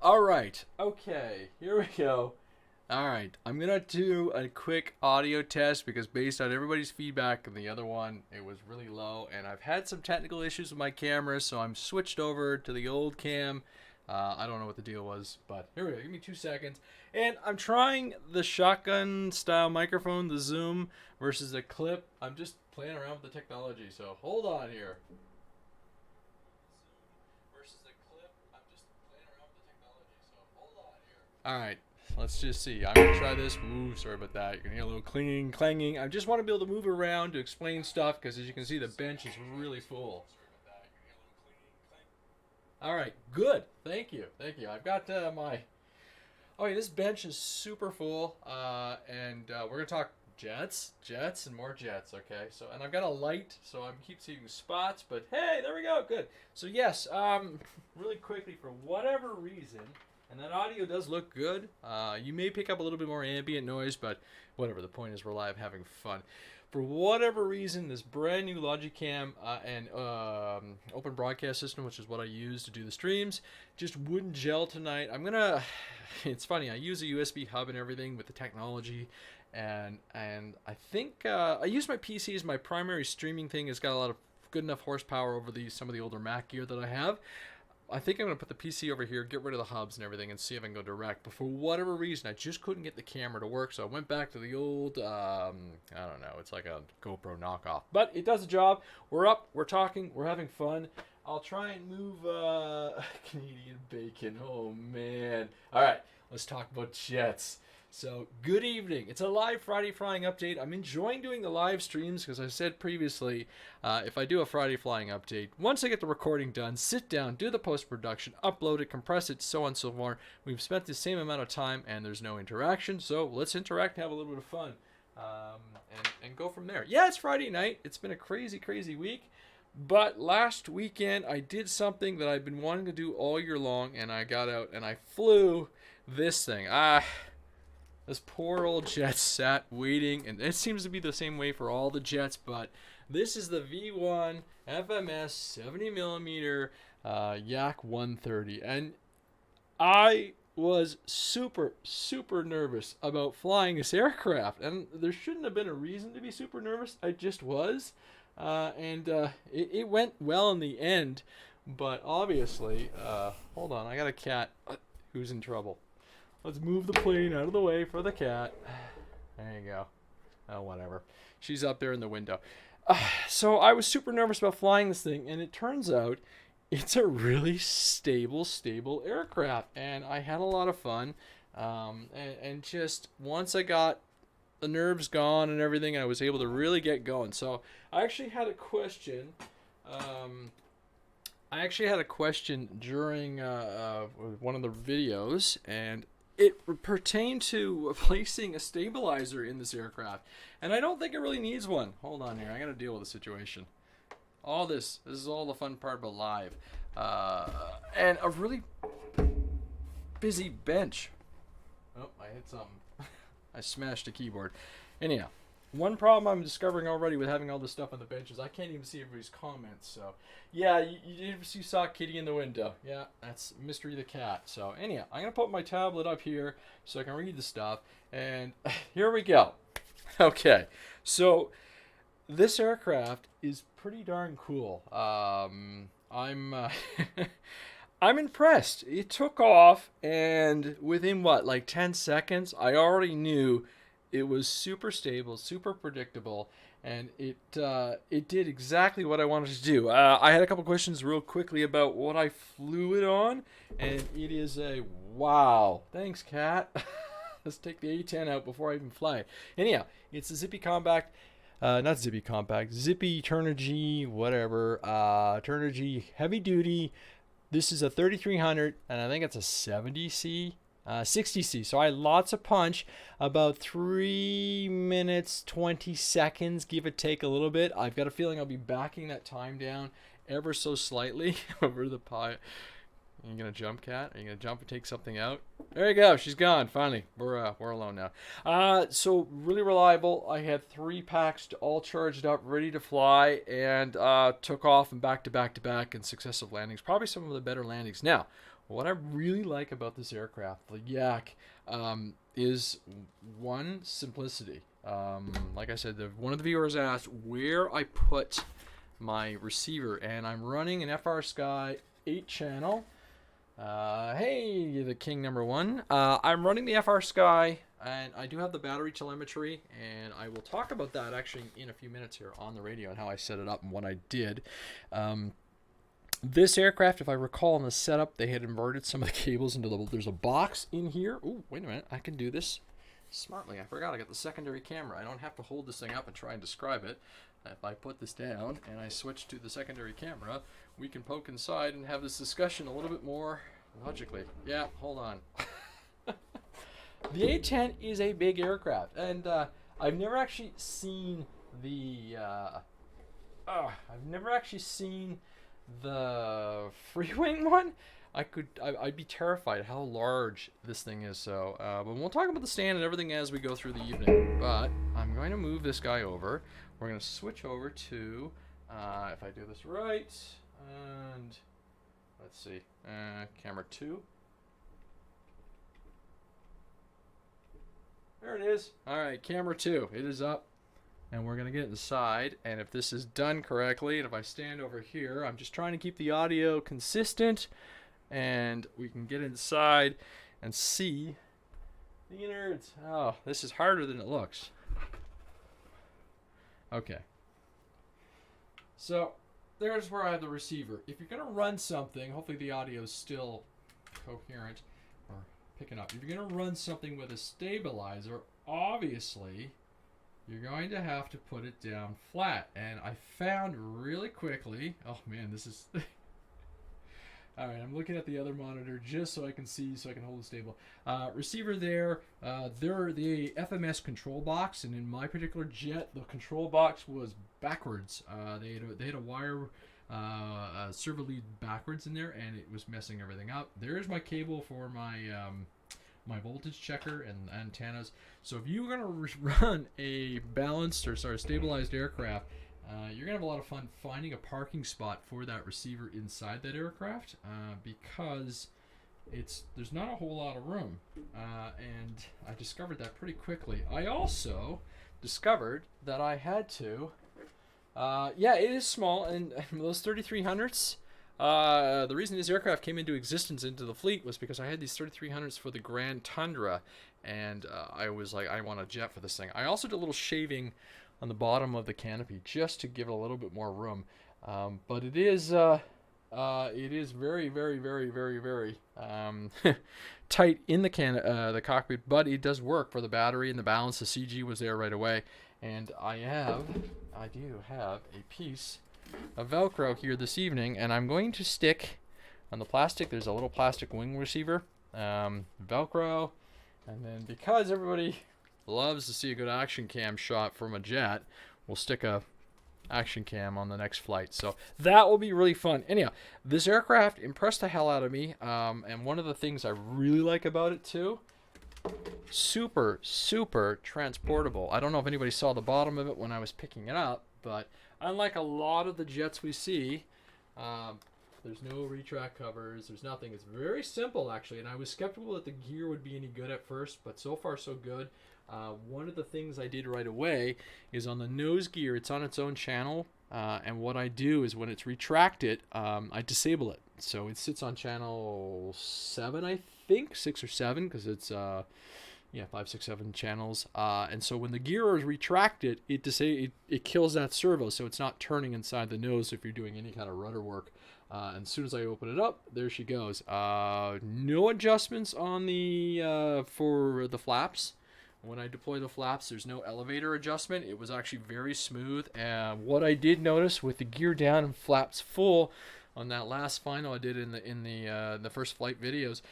All right. Okay. Here we go. All right. I'm going to do a quick audio test because based on everybody's feedback and the other one, it was really low. And I've had some technical issues with my camera, so I'm switched over to the old cam. I don't know what the deal was, but here we go. Give me 2 seconds. And I'm trying the shotgun style microphone, the Zoom, versus the clip. I'm just playing around with the technology, so hold on here. All right, let's just see. I'm gonna try this. Ooh, sorry about that. You're gonna hear a little clinging, clanging. I just want to be able to move around to explain stuff because, as you can see, the bench is really full. All right, good. Thank you, thank you. I've got my. Oh, yeah, this bench is super full, and we're gonna talk jets, and more jets. Okay, so and I've got a light, so I keep seeing spots. But hey, there we go. Good. So yes, really quickly, for whatever reason. And that audio does look good. You may pick up a little bit more ambient noise, but whatever. The point is we're live having fun. For whatever reason, this brand new Logicam and open broadcast system, which is what I use to do the streams, just wouldn't gel tonight. It's funny, I use a USB hub and everything with the technology, and I think I use my PC as my primary streaming thing. It's got a lot of good enough horsepower over some of the older Mac gear that I have. I think I'm going to put the PC over here, get rid of the hubs and everything, and see if I can go direct. But for whatever reason, I just couldn't get the camera to work, so I went back to the old, I don't know, it's like a GoPro knockoff. But it does the job. We're up, we're talking, we're having fun. I'll try and move Canadian bacon. Oh, man. All right, let's talk about jets. So, good evening. It's a live Friday flying update. I'm enjoying doing the live streams because I said previously, if I do a Friday flying update, once I get the recording done, sit down, do the post-production, upload it, compress it, so on and so forth. We've spent the same amount of time and there's no interaction, so let's interact and have a little bit of fun and go from there. Yeah, it's Friday night. It's been a crazy, crazy week. But last weekend, I did something that I've been wanting to do all year long, and I got out and I flew this thing. This poor old jet sat waiting, and it seems to be the same way for all the jets, but this is the V1 FMS 70mm Yak 130, and I was super, super nervous about flying this aircraft, and there shouldn't have been a reason to be super nervous. I just was, and it went well in the end, but obviously, hold on, I got a cat who's in trouble. Let's move the plane out of the way for the cat. There you go. Oh, whatever. She's up there in the window. So I was super nervous about flying this thing, and it turns out it's a really stable aircraft, and I had a lot of fun. And just once I got the nerves gone and everything, I was able to really get going. So I actually had a question. During one of the videos, and it pertained to placing a stabilizer in this aircraft. And I don't think it really needs one. Hold on here. I got to deal with the situation. This is all the fun part about live. And a really busy bench. Oh, I hit something. I smashed a keyboard. Anyhow, one problem I'm discovering already with having all this stuff on the bench is I can't even see everybody's comments. So, yeah, you saw Kitty in the window. Yeah, that's Mystery the cat. So, anyhow, I'm going to put my tablet up here so I can read the stuff. And here we go. Okay, so this aircraft is pretty darn cool. I'm I'm impressed. It took off, and within like 10 seconds, I already knew it was super stable, super predictable, and it did exactly what I wanted to do. I had a couple questions real quickly about what I flew it on, and it is a wow. Thanks, Cat. Let's take the A10 out before I even fly. Anyhow, it's a Zippy Compact. Not Zippy Compact. Zippy Turnigy, whatever. Turnigy Heavy Duty. This is a 3300, and I think it's a 70C. 60C. So I had lots of punch, about 3 minutes, 20 seconds, give or take a little bit. I've got a feeling I'll be backing that time down ever so slightly over the pie. Are you going to jump, Cat? Are you going to jump and take something out? There you go. She's gone. Finally. We're alone now. So really reliable. I had 3 packs all charged up, ready to fly, and took off and back to back to back in successive landings. Probably some of the better landings. Now, what I really like about this aircraft, the Yak, is one, simplicity. Like I said, one of the viewers asked where I put my receiver, and I'm running an FR Sky 8-channel. Hey, the King number 1. I'm running the FR Sky, and I do have the battery telemetry, and I will talk about that actually in a few minutes here on the radio and how I set it up and what I did. This aircraft, if I recall in the setup, they had inverted some of the cables into there's a box in here. Oh, wait a minute, I can do this smartly. I forgot I got the secondary camera. I don't have to hold this thing up and try and describe it. If I put this down and I switch to the secondary camera, we can poke inside and have this discussion a little bit more logically. Yeah, hold on. The A-10 is a big aircraft, and I've never actually seen the free wing one. I'd be terrified how large this thing is. So, but we'll talk about the stand and everything as we go through the evening. But I'm going to move this guy over. We're going to switch over to, if I do this right, and let's see, camera 2. There it is. All right, camera 2. It is up. And we're going to get inside, and if this is done correctly, and if I stand over here, I'm just trying to keep the audio consistent, and we can get inside and see the innards. Oh, this is harder than it looks. Okay. So, there's where I have the receiver. If you're going to run something, hopefully the audio is still coherent, or picking up. If you're going to run something with a stabilizer, obviously you're going to have to put it down flat. And I found really quickly, oh man, this is alright, I'm looking at the other monitor just so I can see, so I can hold it stable. Receiver there, they're the FMS control box, and in my particular jet, the control box was backwards. They had a wire servo lead backwards in there, and it was messing everything up. There's my cable for my my voltage checker and antennas. So if you're going to run a balanced or stabilized aircraft, you're going to have a lot of fun finding a parking spot for that receiver inside that aircraft, because there's not a whole lot of room, and I discovered that pretty quickly. I also discovered that I had to, yeah, it is small, and those 3300s, the reason this aircraft came into existence into the fleet was because I had these 3300s for the Grand Tundra, and I was like, I want a jet for this thing. I also did a little shaving on the bottom of the canopy just to give it a little bit more room, but it is very, very, very, very, very tight in the cockpit, but it does work for the battery and the balance. The CG was there right away, and I do have a piece of Velcro here this evening, and I'm going to stick on the plastic. There's a little plastic wing receiver, Velcro, and then because everybody loves to see a good action cam shot from a jet, we'll stick a action cam on the next flight. So that will be really fun. Anyhow, this aircraft impressed the hell out of me, and one of the things I really like about it too, super transportable. I don't know if anybody saw the bottom of it when I was picking it up, but unlike a lot of the jets we see, there's no retract covers, there's nothing. It's very simple actually, and I was skeptical that the gear would be any good at first, but so far so good. One of the things I did right away is on the nose gear, it's on its own channel, and what I do is when it's retracted, I disable it. So it sits on channel 7, I think, 6 or 7, because it's 5, 6, 7 channels. And so when the gear is retracted, it kills that servo, so it's not turning inside the nose if you're doing any kind of rudder work. And as soon as I open it up, there she goes. No adjustments on the for the flaps. When I deploy the flaps, there's no elevator adjustment. It was actually very smooth. And what I did notice with the gear down and flaps full on that last final I did in the first flight videos,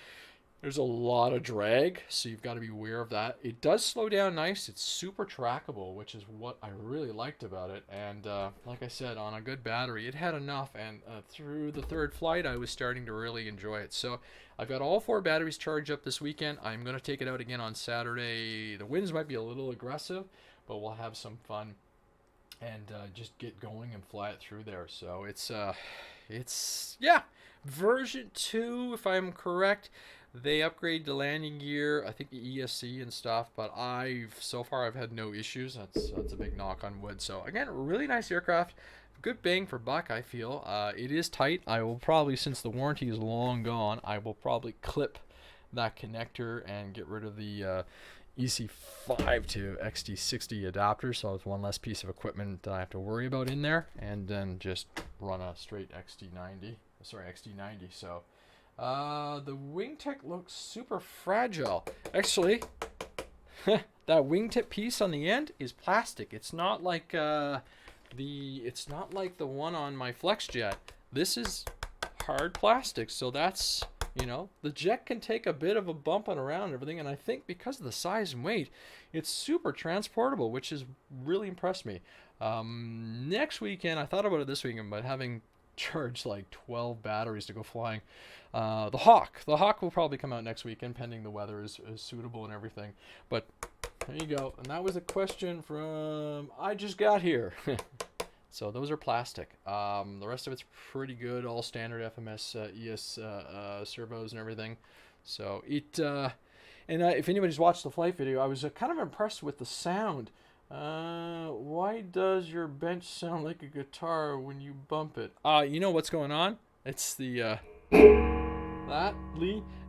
there's a lot of drag, so you've got to be aware of that. It does slow down nice. It's super trackable, which is what I really liked about it. And like I said, on a good battery, it had enough. And through the third flight, I was starting to really enjoy it. So I've got all 4 batteries charged up this weekend. I'm going to take it out again on Saturday. The winds might be a little aggressive, but we'll have some fun. and just get going and fly it through there. So it's yeah, version 2 if I'm correct. They upgrade the landing gear, I think the ESC and stuff, but so far I've had no issues. That's a big knock on wood. So again, really nice aircraft. Good bang for buck, I feel. It is tight. I will probably, since the warranty is long gone, I will probably clip that connector and get rid of the EC5 to XT60 adapter, so it's one less piece of equipment that I have to worry about in there, and then just run a straight XT90. So the wingtip looks super fragile. Actually, that wingtip piece on the end is plastic. It's not like the one on my FlexJet. This is hard plastic, so that's, you know, the jet can take a bit of a bumping around and everything, and I think because of the size and weight, it's super transportable, which has really impressed me. Next weekend, I thought about it this weekend, but having charged like 12 batteries to go flying, the Hawk will probably come out next weekend, pending the weather is suitable and everything. But there you go, and that was a question from I just got here. So those are plastic. The rest of it's pretty good, all standard FMS ES servos and everything. So if anybody's watched the flight video, I was kind of impressed with the sound. Why does your bench sound like a guitar when you bump it? You know what's going on? It's the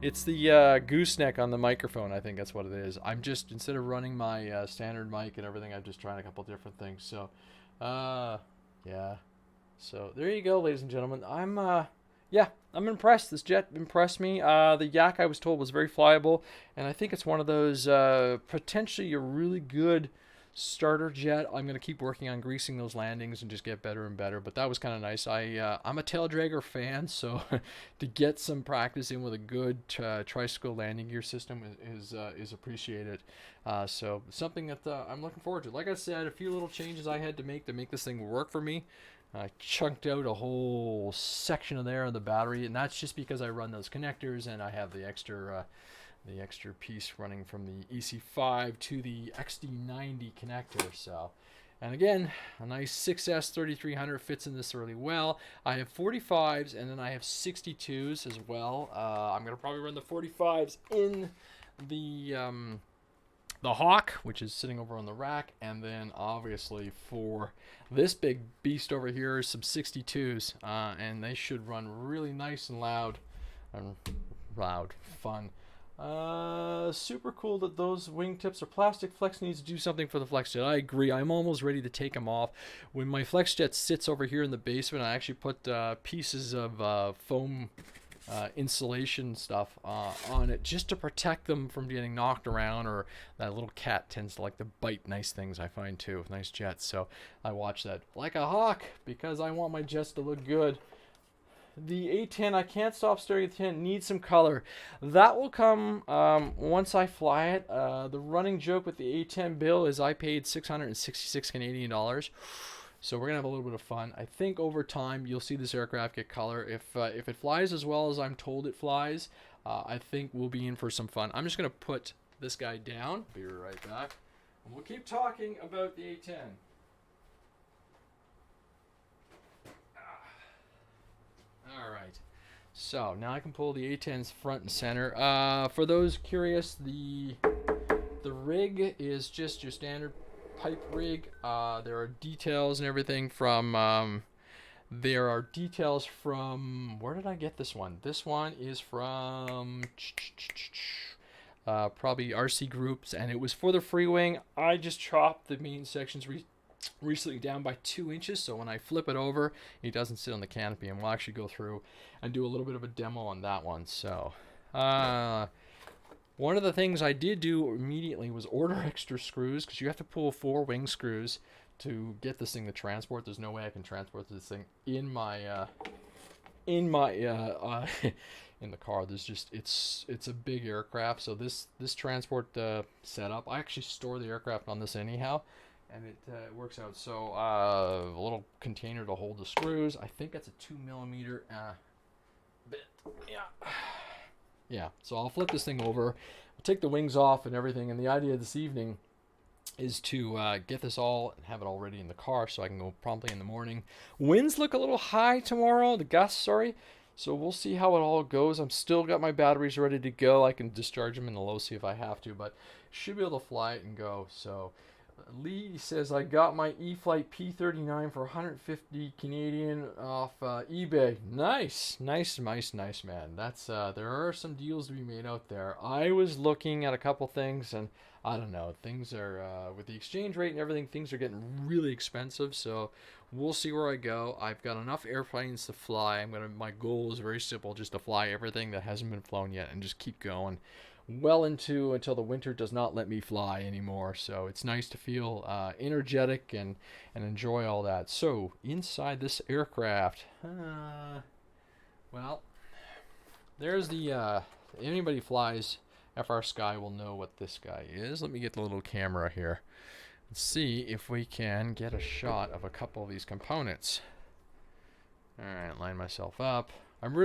it's the gooseneck on the microphone. I think that's what it is. I'm just, instead of running my standard mic and everything, I'm just trying a couple different things. So yeah, so there you go, ladies and gentlemen. I'm impressed. This jet impressed me. The Yak, I was told, was very flyable, and I think it's one of those potentially a really good starter jet. I'm going to keep working on greasing those landings and just get better and better, but that was kind of nice. I'm a tail dragger fan, so to get some practice in with a good tricycle landing gear system is appreciated. So something that I'm looking forward to. Like I said, a few little changes I had to make this thing work for me. I chunked out a whole section of there on the battery, and that's just because I run those connectors and I have the extra piece running from the EC5 to the XD90 connector. So, and again, a nice 6S 3300 fits in this really well. I have 45s and then I have 62s as well. I'm gonna probably run the 45s in the Hawk, which is sitting over on the rack, and then obviously for this big beast over here, some 62s, and they should run really nice and loud, fun. Super cool that those wingtips are plastic. Flex needs to do something for the FlexJet. I agree. I'm almost ready to take them off. When my FlexJet sits over here in the basement, I actually put pieces of foam insulation stuff on it just to protect them from getting knocked around, or that little cat tends to like to bite nice things, I find, too, with nice jets. So I watch that like a hawk because I want my jets to look good. The A10, I can't stop staring at the 10, needs some color. That will come once I fly it. The running joke with the A10 bill is I paid 666 Canadian dollars. So we're going to have a little bit of fun. I think over time you'll see this aircraft get color. If it flies as well as I'm told it flies, I think we'll be in for some fun. I'm just going to put this guy down. Be right back. And we'll keep talking about the A10. Alright, so now I can pull the A10's front and center. For those curious, the rig is just your standard pipe rig. There are details and everything from, where did I get this one? This one is from probably RC Groups, and it was for the free wing. I just chopped the main sections recently down by 2 inches, so when I flip it over, it doesn't sit on the canopy, and we'll actually go through and do a little bit of a demo on that one. So one of the things I did do immediately was order extra screws, because you have to pull 4 wing screws to get this thing to transport. There's no way I can transport this thing in my in the car. There's just it's a big aircraft, so this transport setup, I actually store the aircraft on this anyhow, and it works out. So a little container to hold the screws. I think that's a 2mm bit. Yeah. So I'll flip this thing over, I'll take the wings off and everything. And the idea this evening is to get this all and have it all ready in the car so I can go promptly in the morning. Winds look a little high tomorrow, the gusts, sorry. So we'll see how it all goes. I'm still got my batteries ready to go. I can discharge them in the low C if I have to, but should be able to fly it and go. So Lee says I got my e-flite P39 for 150 Canadian off eBay. Nice, nice, nice, nice, man. That's there are some deals to be made out there. I was looking at a couple things, and I don't know. Things are with the exchange rate and everything. Things are getting really expensive. So we'll see where I go. I've got enough airplanes to fly. My goal is very simple, just to fly everything that hasn't been flown yet, and just keep going well into until the winter does not let me fly anymore. So it's nice to feel energetic and enjoy all that. So inside this aircraft, well, there's the anybody flies FR Sky will know what this guy is. Let me get the little camera here. Let's see if we can get a shot of a couple of these components. All right, line myself up. I'm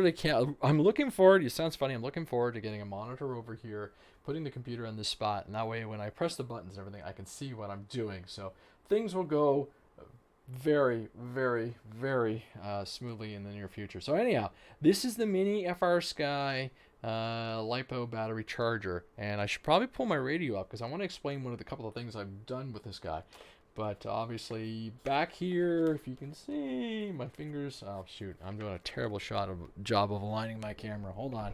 looking forward, it sounds funny, I'm looking forward to getting a monitor over here, putting the computer in this spot, and that way when I press the buttons and everything, I can see what I'm doing. So things will go very, very, very smoothly in the near future. So anyhow, this is the mini FR Sky LiPo battery charger, and I should probably pull my radio up because I want to explain one of the couple of things I've done with this guy. But obviously back here, if you can see my fingers, oh shoot, I'm doing a terrible job of aligning my camera. Hold on,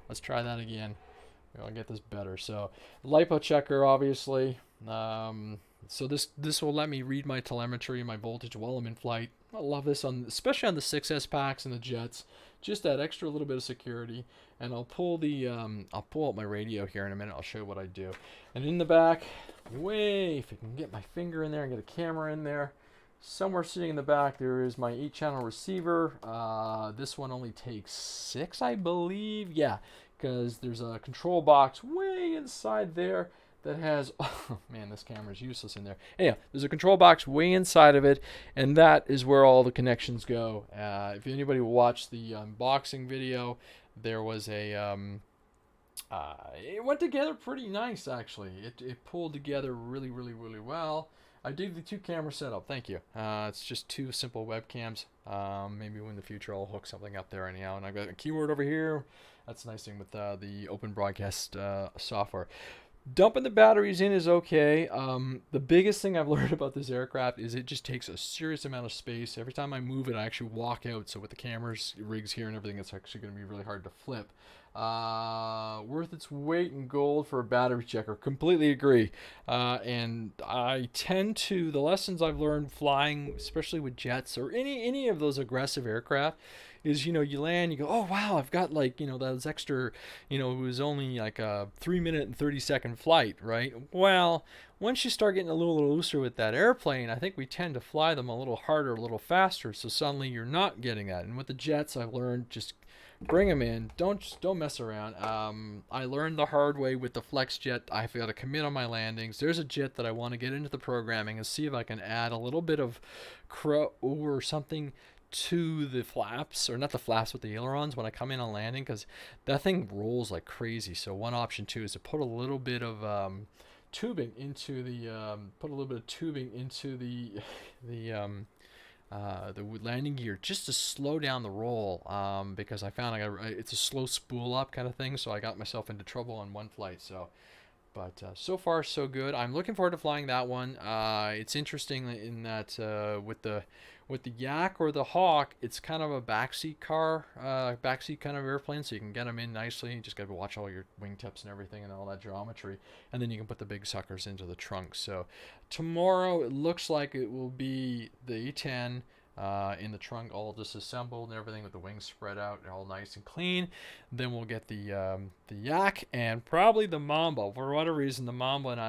let's try that again. I'll get this better. So LiPo checker, obviously. So this will let me read my telemetry, my voltage while I'm in flight. I love this especially on the 6S packs and the jets. Just that extra little bit of security. And I'll pull out my radio here in a minute. I'll show you what I do. And in the back, if I can get my finger in there and get a camera in there, somewhere sitting in the back there is my 8-channel receiver. This one only takes 6, I believe. Yeah, because there's a control box way inside there that has, oh man, this camera's useless in there. Anyhow, there's a control box way inside of it, and that is where all the connections go. If anybody watched the unboxing video, there was a, it went together pretty nice actually. It pulled together really, really, really well. I did the 2-camera setup, thank you. It's just 2 simple webcams. Maybe in the future I'll hook something up there anyhow. And I've got a keyboard over here. That's the nice thing with the open broadcast software. Dumping the batteries in is okay. The biggest thing I've learned about this aircraft is it just takes a serious amount of space. Every time I move it, I actually walk out. So with the cameras, rigs here and everything, it's actually going to be really hard to flip. Worth its weight in gold for a battery checker. Completely agree. And I tend to, the lessons I've learned flying, especially with jets or any of those aggressive aircraft, is, you land, you go, oh wow, I've got those extra, it was only like a 3-minute and 30-second flight, right? Well, once you start getting a little looser with that airplane, I think we tend to fly them a little harder, a little faster, so suddenly you're not getting that. And with the jets, I've learned just bring them in, don't mess around. I learned the hard way with the flex jet. I've got to commit on my landings. There's a jet that I want to get into the programming and see if I can add a little bit of crow or something to the flaps, or not the flaps, but the ailerons when I come in on landing, because that thing rolls like crazy. So one option too is to put a little bit of tubing into the the landing gear just to slow down the roll, because I found it's a slow spool up kind of thing, so I got myself into trouble on one flight. But so far so good. I'm looking forward to flying that one. It's interesting in that with the Yak or the Hawk, it's kind of a backseat kind of airplane, so you can get them in nicely. You just got to watch all your wingtips and everything and all that geometry, and then you can put the big suckers into the trunk. So tomorrow it looks like it will be the E10 in the trunk, all disassembled and everything with the wings spread out, all nice and clean. Then we'll get the Yak and probably the MAMBA. For whatever reason, the MAMBA and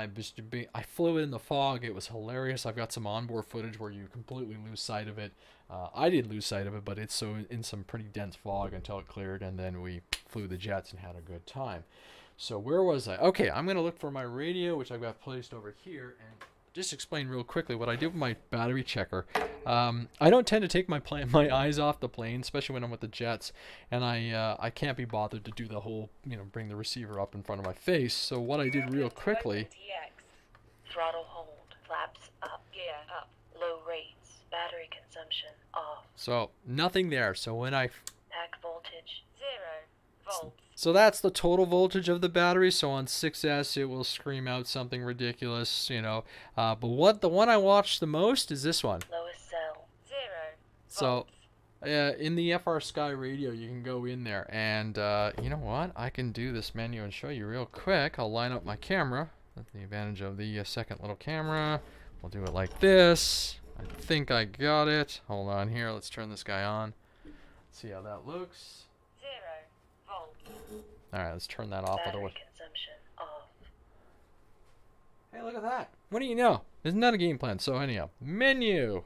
I flew it in the fog. It was hilarious. I've got some onboard footage where you completely lose sight of it. I did lose sight of it, but it's in some pretty dense fog until it cleared, and then we flew the jets and had a good time. So where was I? Okay, I'm going to look for my radio, which I've got placed over here, and just explain real quickly what I did with my battery checker. I don't tend to take my eyes off the plane, especially when I'm with the jets, and I can't be bothered to do the whole, bring the receiver up in front of my face. So what I did real quickly, throttle hold. Low rates. Battery consumption off. So nothing there. So when I Pack voltage 0 volts. So that's the total voltage of the battery. So on 6S, it will scream out something ridiculous, you know. But the one I watched the most is this one. Lowest cell 0 So volts. in the FR Sky radio, you can go in there. And you know what? I can do this menu and show you real quick. I'll line up my camera. That's the advantage of the second little camera. We'll do it like this. I think I got it. Hold on here. Let's turn this guy on. See how that looks. 0 volts. Alright, let's turn that off. Battery consumption off. Hey, look at that. What do you know? Isn't that a game plan? So anyhow, menu.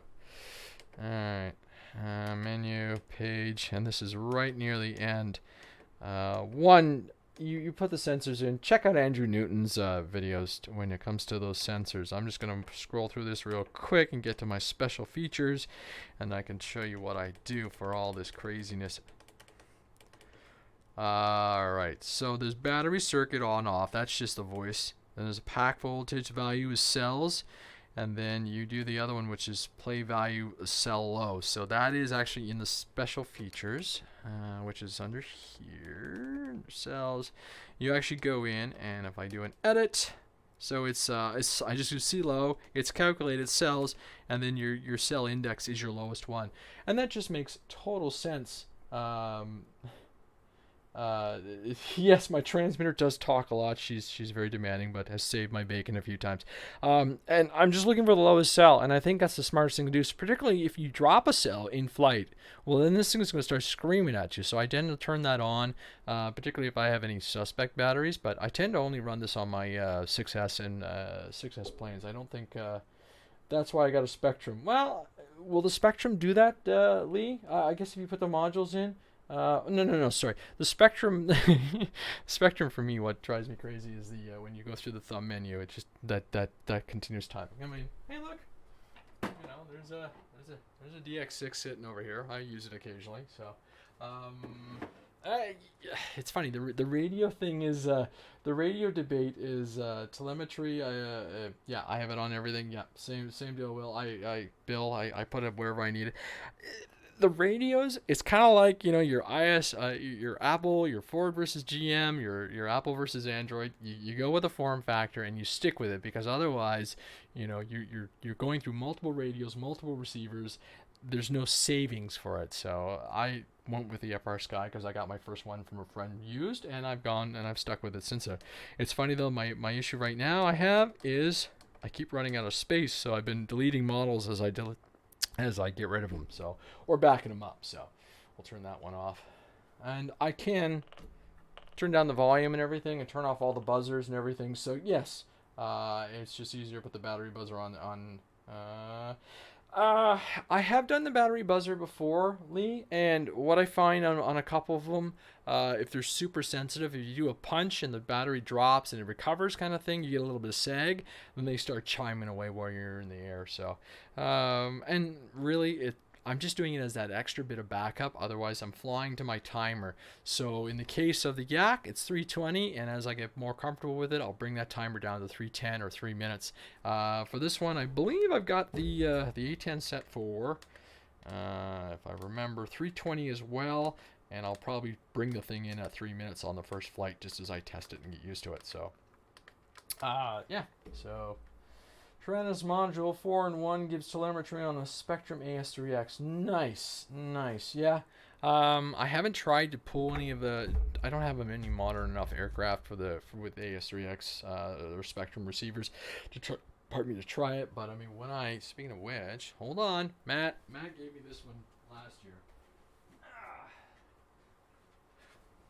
Alright. Menu, page, and this is right near the end. You put the sensors in. Check out Andrew Newton's videos when it comes to those sensors. I'm just going to scroll through this real quick and get to my special features, and I can show you what I do for all this craziness. Alright, so there's battery circuit on off. That's just the voice. Then there's a pack voltage value is cells. And then you do the other one, which is play value cell low. So that is actually in the special features, which is under here, under cells. You actually go in, and if I do an edit, so I just do C low. It's calculated cells, and then your cell index is your lowest one, and that just makes total sense. Yes, my transmitter does talk a lot. She's very demanding, but has saved my bacon a few times. And I'm just looking for the lowest cell, and I think that's the smartest thing to do, particularly if you drop a cell in flight. Well, then this thing is going to start screaming at you, so I tend to turn that on, particularly if I have any suspect batteries, but I tend to only run this on my 6S and 6S planes. I don't think... that's why I got a Spectrum. Well, will the Spectrum do that, Lee? I guess if you put the modules in... No, sorry. The Spectrum, Spectrum for me, what drives me crazy is the when you go through the thumb menu, it just that continuous timing. I mean, hey, look, you know, there's a DX6 sitting over here. I use it occasionally, so it's funny. The radio thing is the radio debate is telemetry. Yeah, I have it on everything. Yeah, same deal. Will I put it wherever I need it. The radios, it's kind of like, you know, your your Apple, your Ford versus GM, your Apple versus Android. You go with a form factor and you stick with it, because otherwise, you know, you're going through multiple radios, multiple receivers. There's no savings for it. So I went with the FR Sky because I got my first one from a friend used, and I've stuck with it since. It's funny though, my issue right now I have is I keep running out of space, so I've been deleting models as I get rid of them, so, or backing them up. So we'll turn that one off, and I can turn down the volume and everything, and turn off all the buzzers and everything. So yes, it's just easier to put the battery buzzer on. I have done the battery buzzer before, Lee, and what I find on a couple of them, if they're super sensitive, if you do a punch and the battery drops and it recovers kind of thing, you get a little bit of sag, then they start chiming away while you're in the air. So, and really, I'm just doing it as that extra bit of backup. Otherwise, I'm flying to my timer. So in the case of the Yak, it's 3:20, and as I get more comfortable with it, I'll bring that timer down to 3:10 or 3 minutes. For this one, I believe I've got the A10 set for, if I remember, 3:20 as well, and I'll probably bring the thing in at 3 minutes on the first flight just as I test it and get used to it. So, yeah, so... Trans module 4-in-1 gives telemetry on a Spectrum AS3X. Nice. Yeah. I haven't tried to pull any of the. I don't have any modern enough aircraft with AS3X or Spectrum receivers to try it. But I mean, speaking of which, hold on, Matt gave me this one last year.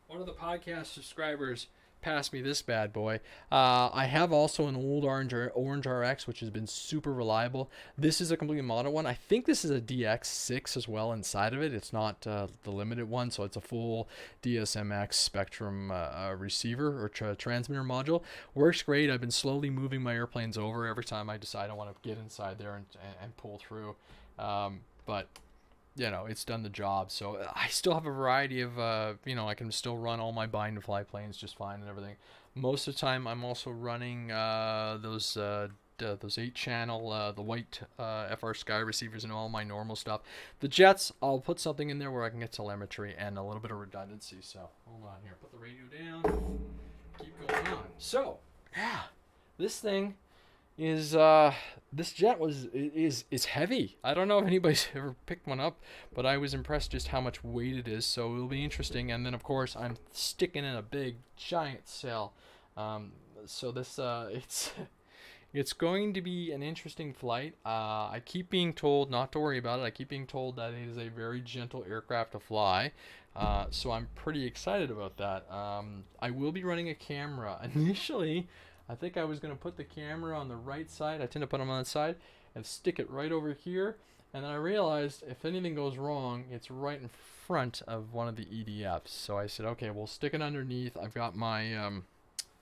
One of the podcast subscribers passed me this bad boy. I have also an old Orange RX, which has been super reliable. This is a completely modern one. I think this is a DX6 as well inside of it. It's not the limited one, so it's a full DSMX Spectrum receiver or transmitter module. Works great. I've been slowly moving my airplanes over every time I decide I want to get inside there and pull through. But you know, it's done the job. So I still have a variety of, I can still run all my bind and fly planes just fine and everything. Most of the time, I'm also running those those 8-channel, the white FR Sky receivers and all my normal stuff. The jets, I'll put something in there where I can get telemetry and a little bit of redundancy. So hold on here, put the radio down, keep going on. So yeah, this thing is this jet is heavy. I don't know if anybody's ever picked one up, but I was impressed just how much weight it is. So it'll be interesting. And then of course I'm sticking in a big giant cell. So this it's going to be an interesting flight. I keep being told not to worry about it. I keep being told that it is a very gentle aircraft to fly. So I'm pretty excited about that. I will be running a camera. Initially, I think I was going to put the camera on the right side. I tend to put them on the side and stick it right over here. And then I realized if anything goes wrong, it's right in front of one of the EDFs. So I said, okay, we'll stick it underneath. I've got my,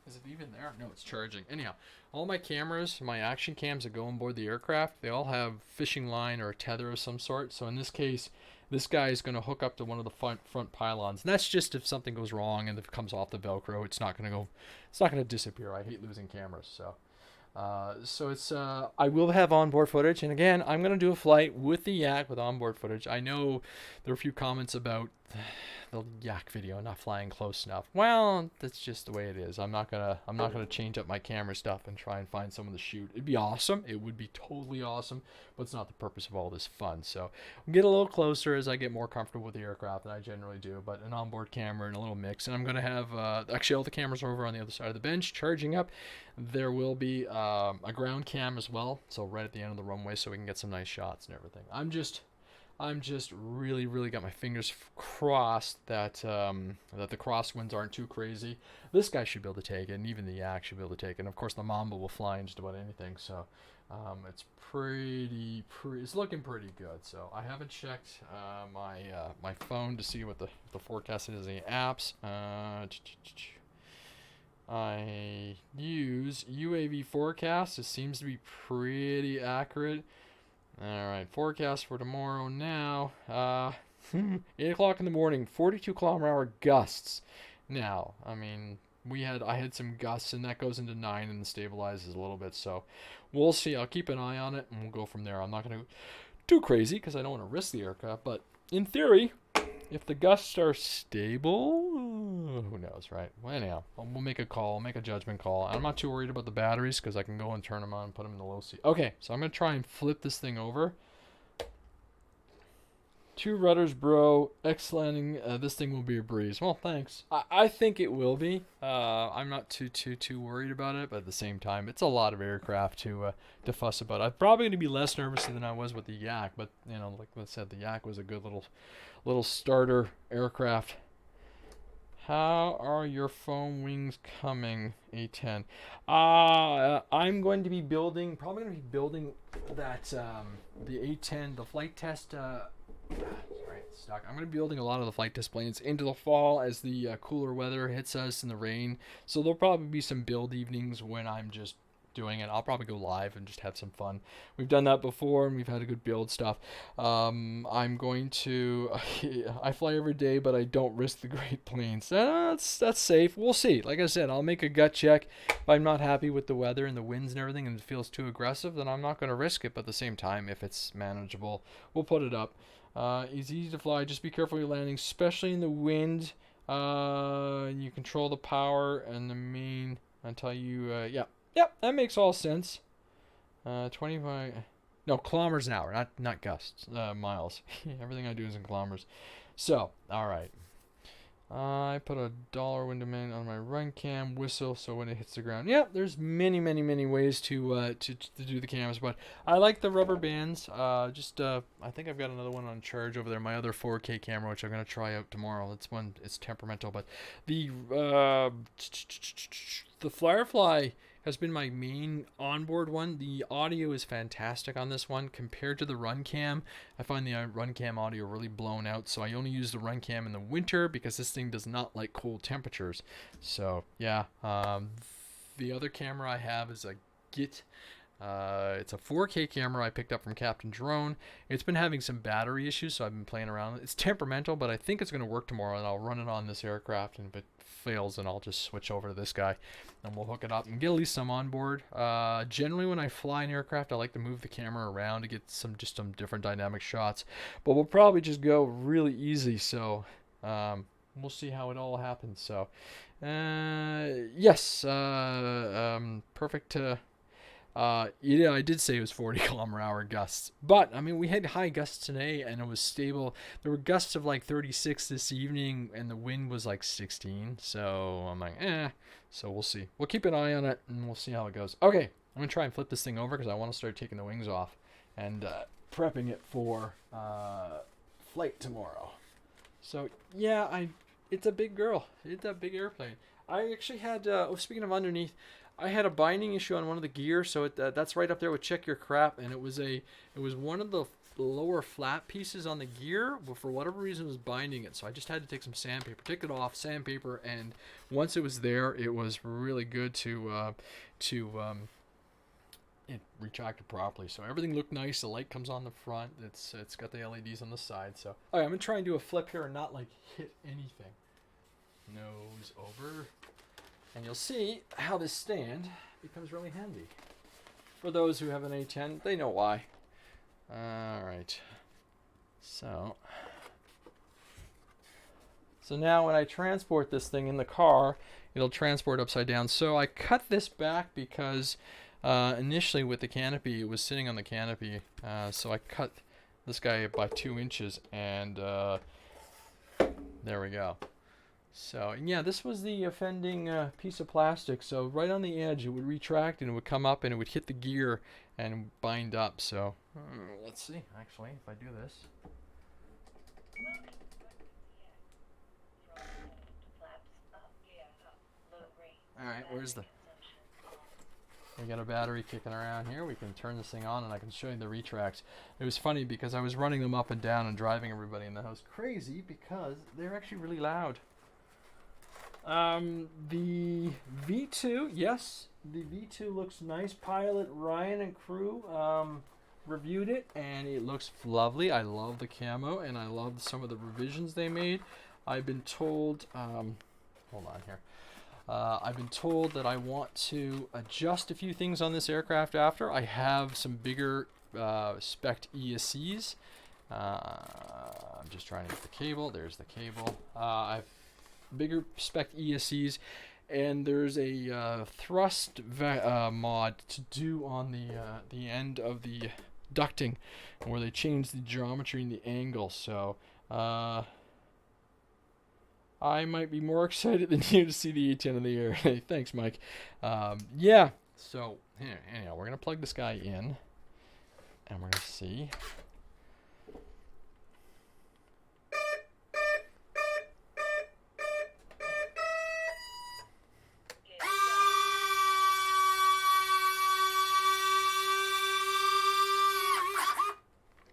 is it even there? No, it's charging. Anyhow, all my cameras, my action cams that go on board the aircraft, they all have fishing line or a tether of some sort. So in this case, this guy is going to hook up to one of the front pylons. And that's just if something goes wrong and if it comes off the Velcro, it's not going to disappear. I hate losing cameras. So it's I will have onboard footage, and again, I'm going to do a flight with the Yak with onboard footage. I know there are a few comments about the Yak video not flying close enough. Well, that's just the way it is. I'm not gonna change up my camera stuff and try and find someone to shoot. It'd be awesome. It would be totally awesome, but it's not the purpose of all this fun. So we'll get a little closer as I get more comfortable with the aircraft than I generally do. But an onboard camera and a little mix, and I'm gonna have actually all the cameras are over on the other side of the bench charging up. There will be a ground cam as well, so right at the end of the runway, so we can get some nice shots and everything. I'm just really got my fingers crossed that that the crosswinds aren't too crazy. This guy should be able to take it, and even the Yak should be able to take it. And of course, the MAMBA will fly in just about anything. So it's it's looking pretty good. So I haven't checked my phone to see what the forecast is in the apps. I use UAV forecast. It seems to be pretty accurate. Alright, forecast for tomorrow now. 8 o'clock in the morning, 42 kilometer-hour gusts. Now, I mean, I had some gusts, and that goes into 9 and stabilizes a little bit. So we'll see. I'll keep an eye on it, and we'll go from there. I'm not going to go too crazy because I don't want to risk the aircraft. But in theory, if the gusts are stable, who knows, right? Well, anyhow, we'll make a call, make a judgment call. I'm not too worried about the batteries because I can go and turn them on and put them in the low seat. Okay, so I'm going to try and flip this thing over. 2 rudders, bro. X landing. This thing will be a breeze. Well, thanks. I think it will be. I'm not too worried about it, but at the same time, it's a lot of aircraft to fuss about. I'm probably going to be less nervous than I was with the Yak, but you know, like I said, the Yak was a good little starter aircraft. How are your foam wings coming, A10? I'm going to be building, that the A10, the flight test. Sorry, it's stuck. I'm going to be building a lot of the flight test planes into the fall as the cooler weather hits us in the rain. So there'll probably be some build evenings when I'm just doing it. I'll probably go live and just have some fun. We've done that before, and we've had a good build stuff. I'm going to I fly every day, but I don't risk the Great Plains. That's safe. We'll see. Like I said, I'll make a gut check. If I'm not happy with the weather and the winds and everything and it feels too aggressive, then I'm not going to risk it. But at the same time, if it's manageable, we'll put it up. It's easy to fly. Just be careful you're landing, especially in the wind. You control the power and the main until you Yep, that makes all sense. 25, no, kilometers an hour, not gusts, miles. Everything I do is in kilometers. So, all right. I put a $1 window man on my run cam, whistle so when it hits the ground. Yeah, there's many ways to do the cams, but I like the rubber bands. I think I've got another one on charge over there. My other 4K camera, which I'm gonna try out tomorrow. That's one. It's temperamental, but the Firefly has been my main onboard one. The audio is fantastic on this one compared to the run cam. I find the run cam audio really blown out, so I only use the run cam in the winter because this thing does not like cold temperatures. So yeah, the other camera I have is a Git It's a 4K camera I picked up from Captain Drone. It's been having some battery issues, so I've been playing around. It's temperamental, but I think it's going to work tomorrow, and I'll run it on this aircraft, and if it fails, then I'll just switch over to this guy, and we'll hook it up and get at least some on board. Generally, when I fly an aircraft, I like to move the camera around to get some different dynamic shots, but we'll probably just go really easy, so we'll see how it all happens. So, yes, perfect. Yeah, I did say it was 40 km/h gusts, but I mean we had high gusts today and it was stable. There were gusts of like 36 this evening and the wind was like 16. So I'm like, So we'll see. We'll keep an eye on it and we'll see how it goes. Okay, I'm gonna try and flip this thing over because I want to start taking the wings off and prepping it for flight tomorrow. So yeah, it's a big girl. It's a big airplane. I actually had. Speaking of underneath. I had a binding issue on one of the gear, so that's right up there with check your crap, and it was one of the lower flat pieces on the gear, but for whatever reason was binding it. So I just had to take some sandpaper, take it off, sandpaper, and once it was there, it was really good to it retracted properly. So everything looked nice. The light comes on the front. It's got the LEDs on the side. So okay, I'm gonna try and do a flip here and not like hit anything. Nose over. And you'll see how this stand becomes really handy. For those who have an A10, they know why. Alright. So now when I transport this thing in the car, it'll transport upside down. So I cut this back because initially with the canopy, it was sitting on the canopy. So I cut this guy by 2 inches and there we go. So, and yeah, this was the offending piece of plastic. So right on the edge, it would retract and it would come up and it would hit the gear and bind up. So let's see, actually, if I do this. All right, where's the... We got a battery kicking around here. We can turn this thing on and I can show you the retracts. It was funny because I was running them up and down and driving everybody in the house crazy because they're actually really loud. The V2, yes, the V2 looks nice. Pilot Ryan and crew reviewed it, and it looks lovely. I love the camo, and I love some of the revisions they made. I've been told, hold on here. I've been told that I want to adjust a few things on this aircraft after. I have some bigger spec ESCs. I'm just trying to get the cable. There's the cable. I've bigger spec ESCs, and there's a thrust mod to do on the end of the ducting where they change the geometry and the angle. So I might be more excited than you to see the A10 in the air. Hey, thanks, Mike. Yeah, so anyhow, we're gonna plug this guy in and we're gonna see.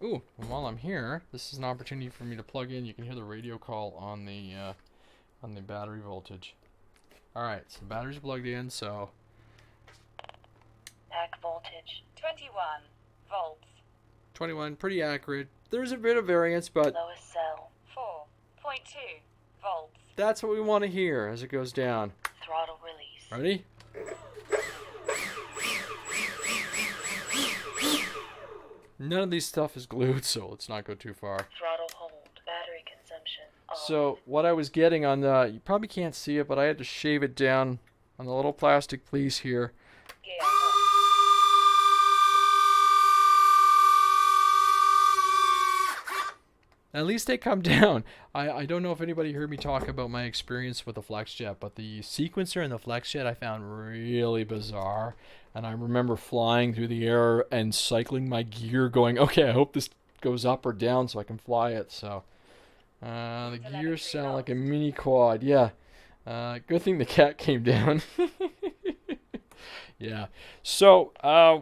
Ooh, and while I'm here, this is an opportunity for me to plug in. You can hear the radio call on the battery voltage. All right, so the battery's plugged in, so Pack voltage 21 volts. 21, pretty accurate. There's a bit of variance, but Lowest cell 4.2 volts. that's what we want to hear as it goes down. Throttle release. Ready? None of these stuff is glued, so let's not go too far. Throttle hold. Battery consumption off. So what I was getting on the, you probably can't see it, but I had to shave it down on the little plastic fleece here. Gear up. At least they come down. I don't know if anybody heard me talk about my experience with the FlexJet, but the sequencer in the FlexJet I found really bizarre. And I remember flying through the air and cycling my gear going, okay, I hope this goes up or down so I can fly it. So the gears sound like a mini quad. Yeah. Good thing the cat came down. Yeah. So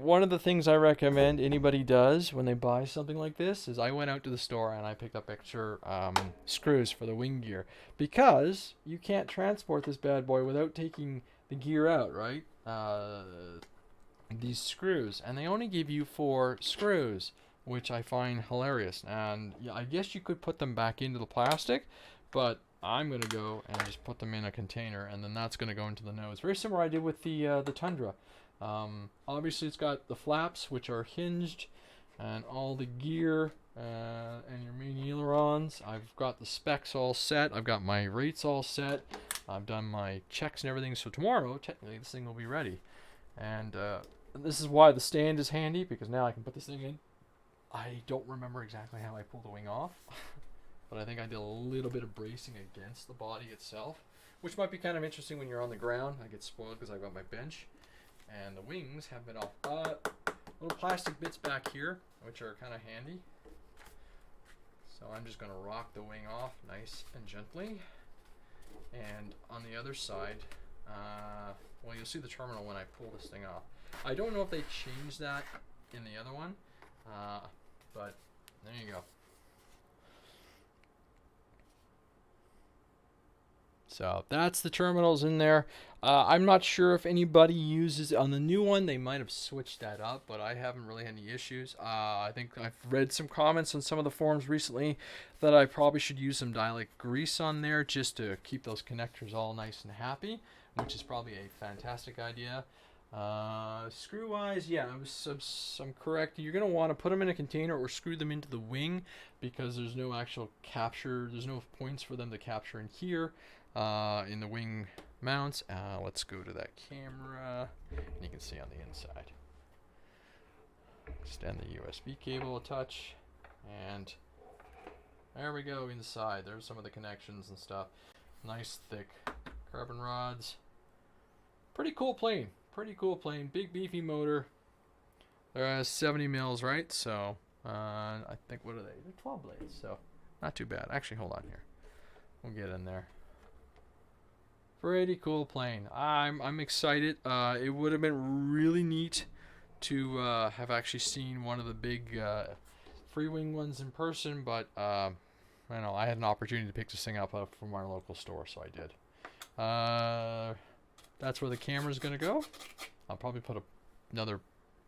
one of the things I recommend anybody does when they buy something like this is I went out to the store and I picked up extra screws for the wing gear because you can't transport this bad boy without taking the gear out, right? these screws, and they only give you 4 screws, which I find hilarious. And yeah, I guess you could put them back into the plastic, but I'm gonna go and just put them in a container, and then that's gonna go into the nose. Very similar I did with the Tundra. Obviously, it's got the flaps, which are hinged, and all the gear and your main ailerons. I've got the specs all set. I've got my rates all set. I've done my checks and everything. So tomorrow, technically, this thing will be ready. And this is why the stand is handy, because now I can put this thing in. I don't remember exactly how I pulled the wing off, but I think I did a little bit of bracing against the body itself, which might be kind of interesting when you're on the ground. I get spoiled because I've got my bench, and the wings have been off. Little plastic bits back here, which are kind of handy. So I'm just going to rock the wing off nice and gently. And on the other side, well, you'll see the terminal when I pull this thing off. I don't know if they changed that in the other one, but there you go. So that's the terminals in there. I'm not sure if anybody uses on the new one. They might have switched that up, but I haven't really had any issues. I think I've read some comments on some of the forums recently that I probably should use some dialect grease on there just to keep those connectors all nice and happy, which is probably a fantastic idea. Screw wise, yeah, I'm correct. You're going to want to put them in a container or screw them into the wing, because there's no actual capture. There's no points for them to capture in here. In the wing mounts. Let's go to that camera, and you can see on the inside. Extend the USB cable a touch, and there we go inside. There's some of the connections and stuff. Nice thick carbon rods. Pretty cool plane. Pretty cool plane. Big beefy motor. They're 70 mils, right? So I think, what are they? They're 12 blades, so not too bad. Actually, hold on here. We'll get in there. Pretty cool plane. I'm excited. It would have been really neat to have actually seen one of the big free wing ones in person, but I know I had an opportunity to pick this thing up from our local store, so I did. That's where the camera's gonna go. I'll probably put another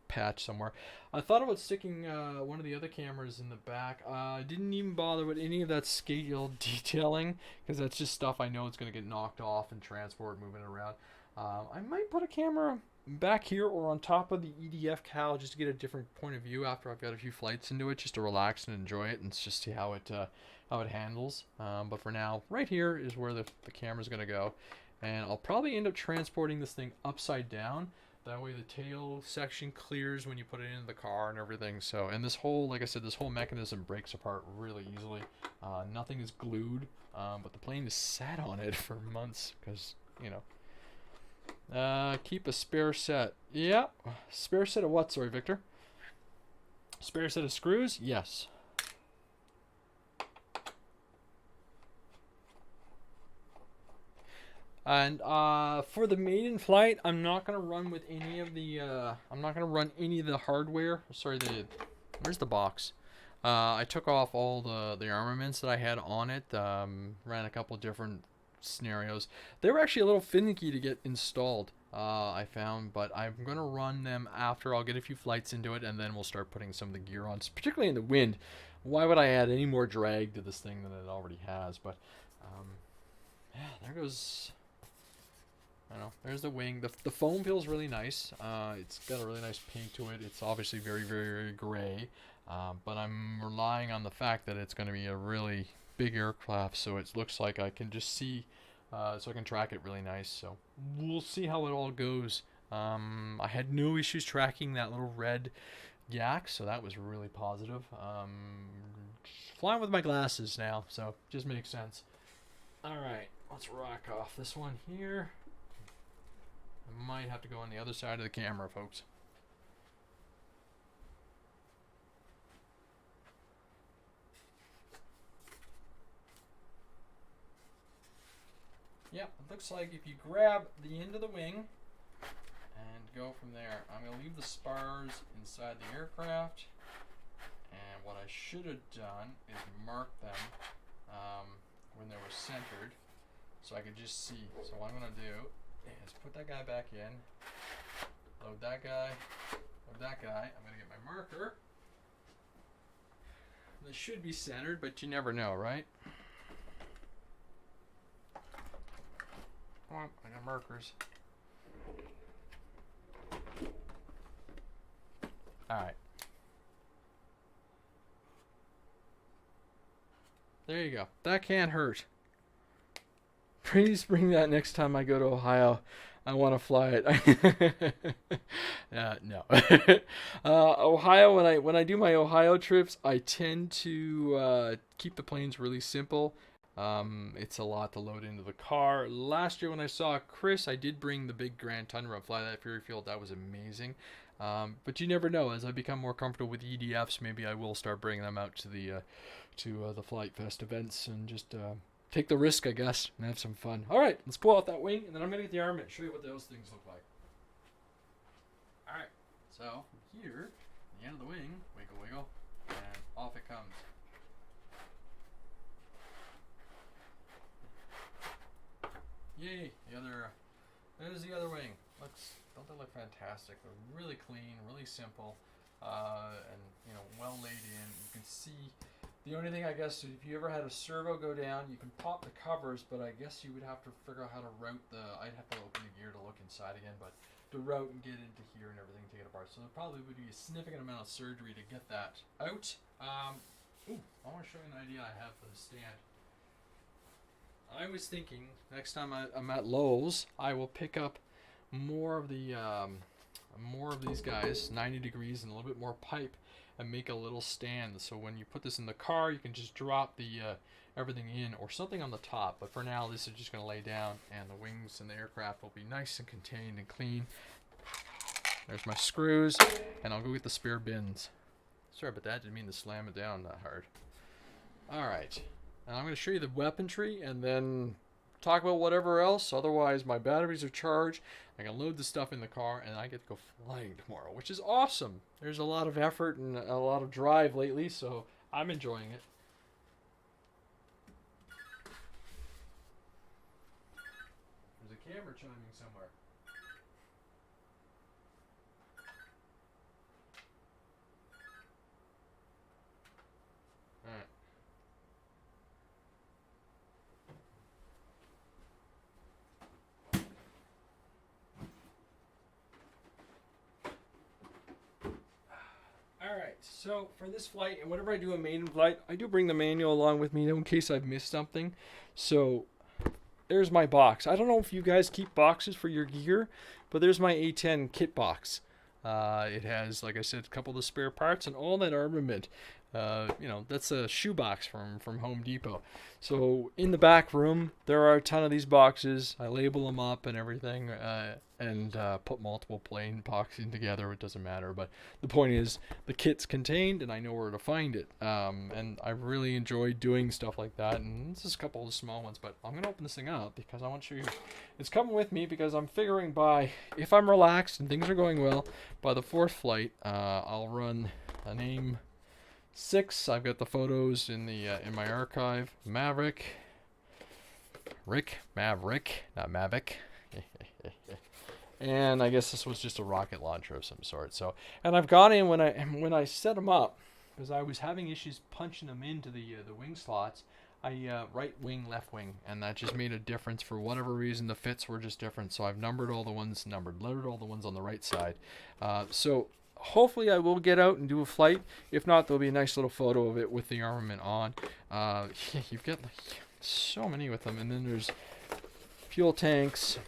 patch somewhere. I thought about sticking one of the other cameras in the back. I didn't even bother with any of that scale detailing, because that's just stuff I know it's going to get knocked off and transport moving around. I might put a camera back here or on top of the EDF cowl just to get a different point of view after I've got a few flights into it, just to relax and enjoy it and just see how it handles. But for now, right here is where the camera's going to go, and I'll probably end up transporting this thing upside down. That way the tail section clears when you put it into the car and everything. So, and this whole, like I said, this whole mechanism breaks apart really easily. Nothing is glued, but the plane is sat on it for months because, you know. Keep a spare set. Yeah. Spare set of what? Sorry, Victor. Spare set of screws? Yes. And for the maiden flight, I'm not gonna run with any of the hardware. Sorry, where's the box? I took off all the armaments that I had on it. Ran a couple different scenarios. They were actually a little finicky to get installed. I found, but I'm gonna run them after. I'll get a few flights into it, and then we'll start putting some of the gear on, particularly in the wind. Why would I add any more drag to this thing than it already has? But yeah, there goes. I don't know. There's the wing. The foam feels really nice. It's got a really nice paint to it. It's obviously very, very, very gray. But I'm relying on the fact that it's going to be a really big aircraft, so it looks like I can just see, so I can track it really nice. So we'll see how it all goes. I had no issues tracking that little red yak, so that was really positive. Flying with my glasses now, so just makes sense. All right, let's rock off this one here. I might have to go on the other side of the camera, folks. Yep, it looks like if you grab the end of the wing and go from there, I'm going to leave the spars inside the aircraft, and what I should have done is mark them when they were centered so I could just see. So what I'm going to do is put that guy back in, Load that guy. Load that guy. I'm going to get my marker. This should be centered, but you never know, right? Come on, I got markers. Alright. There you go. That can't hurt. Please bring that next time I go to Ohio. I want to fly it. No. Ohio, when I do my Ohio trips, I tend to keep the planes really simple. It's a lot to load into the car. Last year when I saw Chris, I did bring the big Grand Tundra and fly that Fury Field. That was amazing. But you never know. As I become more comfortable with EDFs, maybe I will start bringing them out to the Flight Fest events and just take the risk, I guess, and have some fun. All right, let's pull out that wing, and then I'm going to get the armament, show you what those things look like. All right, so from here, the end of the wing, wiggle, wiggle, and off it comes. Yay, there's the other wing. Don't they look fantastic? They're really clean, really simple, and well laid in. You can see. The only thing, I guess, if you ever had a servo go down, you can pop the covers, but I guess you would have to figure out how to route I'd have to open the gear to look inside again, but to route and get into here and everything to get apart. So there probably would be a significant amount of surgery to get that out. I want to show you an idea I have for the stand. I was thinking, next time I'm at Lowe's, I will pick up more of these guys, 90 degrees and a little bit more pipe, and make a little stand, so when you put this in the car you can just drop the everything in, or something on the top. But for now this is just going to lay down, and the wings and the aircraft will be nice and contained and clean. There's my screws, and I'll go get the spare bins. Sorry about that, didn't mean to slam it down that hard. Alright, and I'm going to show you the weaponry and then talk about whatever else. Otherwise my batteries are charged, I can load the stuff in the car, and I get to go flying tomorrow, which is awesome. There's a lot of effort and a lot of drive lately, so I'm enjoying it. There's a camera chiming somewhere. Alright. Alright, so for this flight, and whenever I do a maiden flight, I do bring the manual along with me in case I've missed something. So there's my box. I don't know if you guys keep boxes for your gear, but there's my A10 kit box. It has, like I said, a couple of the spare parts and all that armament. That's a shoebox from Home Depot. So in the back room, there are a ton of these boxes. I label them up and everything, and put multiple plane boxing together. It doesn't matter, but the point is the kit's contained, and I know where to find it. And I really enjoy doing stuff like that. And this is a couple of the small ones, but I'm gonna open this thing up because I want to show you. It's coming with me because I'm figuring if I'm relaxed and things are going well, by the fourth flight, I'll run an AIM 6. I've got the photos in my archive. Maverick, not Mavic. And I guess this was just a rocket launcher of some sort. So, and I've gone in when I set them up, because I was having issues punching them into the wing slots. I right wing, left wing, and that just made a difference. For whatever reason, the fits were just different. So I've lettered all the ones on the right side. So hopefully I will get out and do a flight. If not, there'll be a nice little photo of it with the armament on. You've got so many with them, and then there's fuel tanks.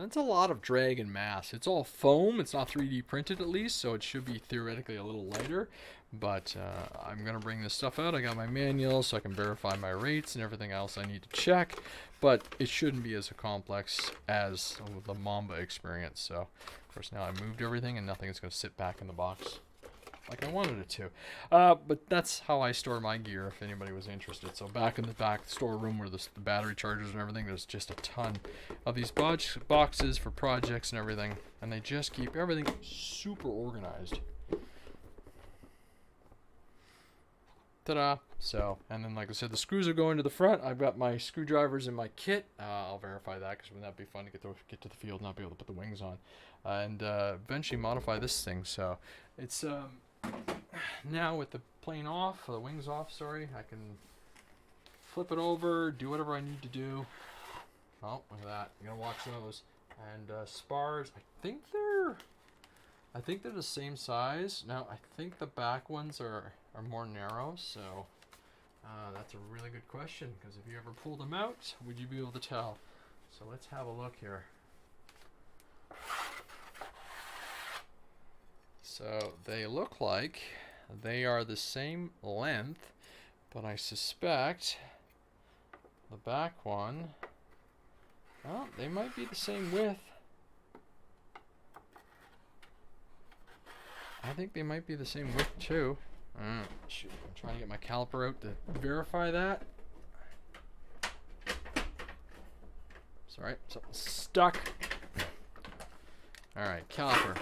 It's a lot of drag and mass. It's all foam. It's not 3D printed, at least, so it should be theoretically a little lighter. But I'm going to bring this stuff out. I got my manual so I can verify my rates and everything else I need to check. But it shouldn't be as complex as the MAMBA experience. So, of course, now I moved everything and nothing is going to sit back in the box like I wanted it to. But that's how I store my gear, if anybody was interested. So back in the back storeroom where the battery chargers and everything, there's just a ton of these boxes for projects and everything. And they just keep everything super organized. Ta-da! So, and then like I said, the screws are going to the front. I've got my screwdrivers in my kit. I'll verify that because wouldn't that be fun to get to the field and not be able to put the wings on, and eventually modify this thing. So, it's now with the plane off, the wings off. Sorry, I can flip it over, do whatever I need to do. Oh, look at that! I'm gonna watch those. And spars, I think they're the same size. Now, I think the back ones are more narrow, so that's a really good question, because if you ever pulled them out, would you be able to tell? So let's have a look here. So they look like they are the same length, but I suspect the back one, well, they might be the same width. I think they might be the same width too. Shoot, I'm trying to get my caliper out to verify that. Sorry, something's stuck. Alright, caliper.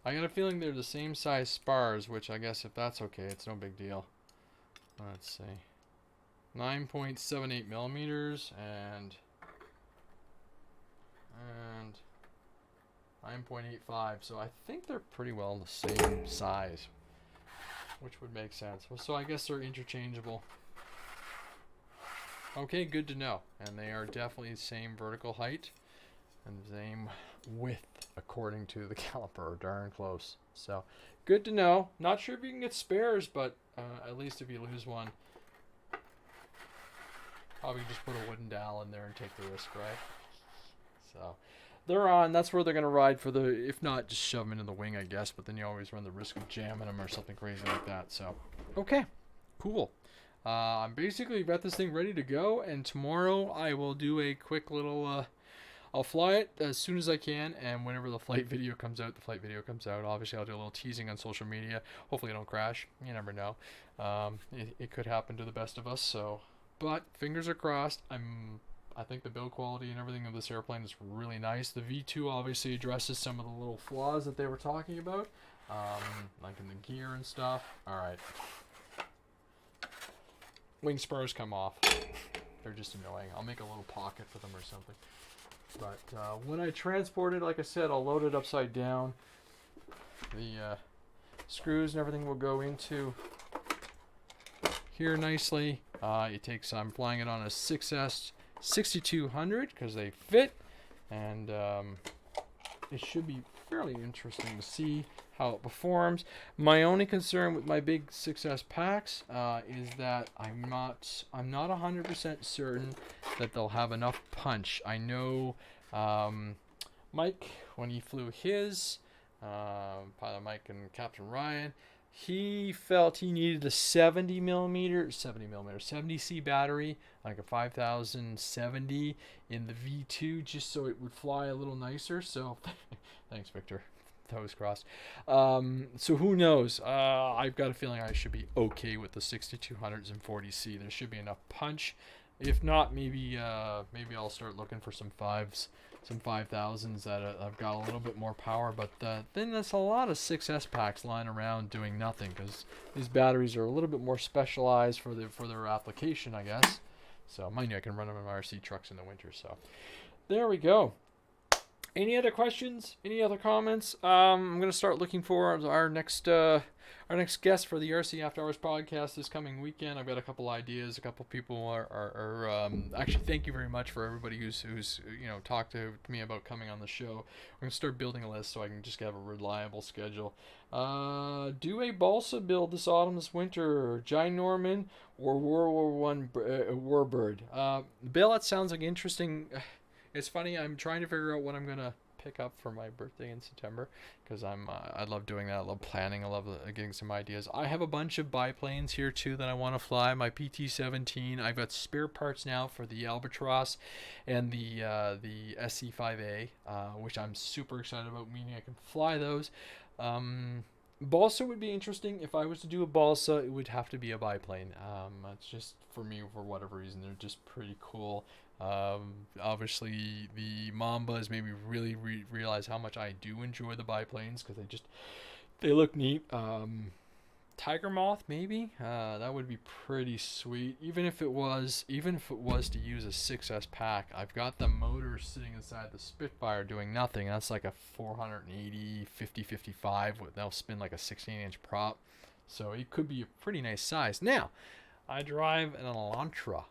I got a feeling they're the same size spars, which I guess if that's okay, it's no big deal. Let's see. 9.78 millimeters and 9.85, so I think they're pretty well the same size, which would make sense. So I guess they're interchangeable. Okay, good to know. And they are definitely the same vertical height and the same width according to the caliper, darn close. So good to know. Not sure if you can get spares, but at least if you lose one, probably just put a wooden dowel in there and take the risk, right? So they're on. That's where they're going to ride for the, if not, just shove them into the wing, I guess. But then you always run the risk of jamming them or something crazy like that. So, okay. Cool. I'm basically got this thing ready to go. And tomorrow I will do a quick little, I'll fly it as soon as I can. And whenever the flight video comes out, the flight video comes out. Obviously, I'll do a little teasing on social media. Hopefully it don't crash. You never know. It could happen to the best of us. So, but fingers are crossed. I think the build quality and everything of this airplane is really nice. The V2 obviously addresses some of the little flaws that they were talking about, like in the gear and stuff. Alright. Wing spurs come off. They're just annoying. I'll make a little pocket for them or something. But when I transport it, like I said, I'll load it upside down. The screws and everything will go into here nicely. I'm flying it on a 6S 6200 because they fit, and it should be fairly interesting to see how it performs. My only concern with my big 6S packs is that I'm not 100% certain that they'll have enough punch. I know Mike, when he flew his, Pilot Mike and Captain Ryan, he felt he needed a 70C battery, like a 5070 in the V2, just so it would fly a little nicer. So, thanks, Victor. Toes crossed. So who knows? I've got a feeling I should be okay with the 6200s and 40C. There should be enough punch. If not, maybe I'll start looking for some 5000s that I've got a little bit more power. But then there's a lot of 6S packs lying around doing nothing, because these batteries are a little bit more specialized for their application, I guess. So mind you, I can run them in RC trucks in the winter. So there we go. Any other questions? Any other comments? I'm gonna start looking for our next guest for the RC After Hours podcast this coming weekend. I've got a couple ideas. A couple people are actually, thank you very much for everybody who's talked to me about coming on the show. I'm gonna start building a list so I can just have a reliable schedule. Do a balsa build this autumn, this winter, Giant Norman or World War I Warbird. Bill, that sounds like interesting. It's funny, I'm trying to figure out what I'm going to pick up for my birthday in September, because I love doing that. I love planning. I love getting some ideas. I have a bunch of biplanes here too that I want to fly. My PT-17. I've got spare parts now for the Albatross and the SE5A, which I'm super excited about, meaning I can fly those. Balsa would be interesting. If I was to do a balsa, it would have to be a biplane. It's just, for me, for whatever reason, they're just pretty cool. Obviously the MAMBA has made me really realize how much I do enjoy the biplanes, because they look neat. Tiger Moth, maybe. That would be pretty sweet. Even if it was to use a 6S pack, I've got the motor sitting inside the Spitfire doing nothing. That's like a 480 50-55. That'll spin like a 16-inch prop, so it could be a pretty nice size. Now, I drive an Elantra,